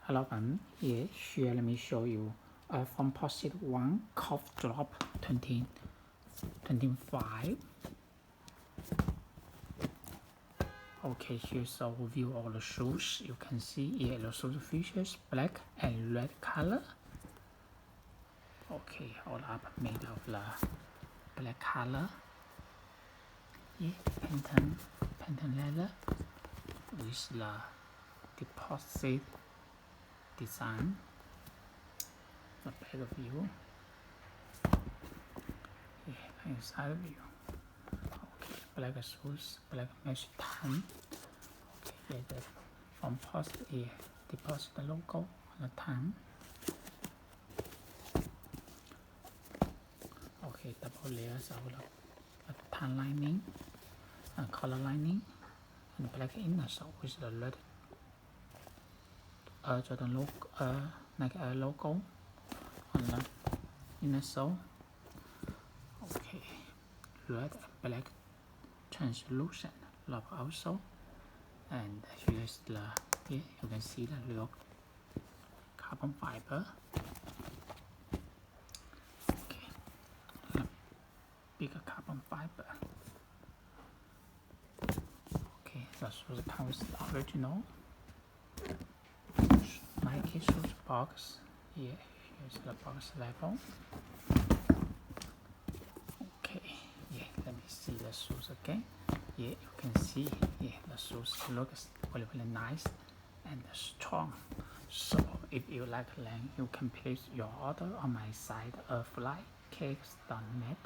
Hello everyone, here let me show you a Foamposite One Cough Drop 2025. Okay, here's an overview of the shoes. You can see the shoes features black and red color. Okay, all up made of the black color. Patent leather with the deposit design. The back view, inside view. Okay, black shoes, black mesh tan. Okay, the Foamposite deposit logo on the tan. Okay, double layers of the tan lining and color lining, and black inner sole with the red Jordan logo, Nike Air logo on the inner sole. Okay, red and black translucent rubber outsole, and here's the you can see the real carbon fiber. Okay, bigger carbon fiber. Okay, the shoes comes the original Nike shoes box. Here's the box level. Okay, let me see the shoes again. You can see the shoes looks very nice and strong. So if you like them, you can place your order on my site flycakes.net,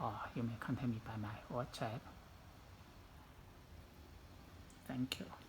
or you may contact me by my WhatsApp. Thank you.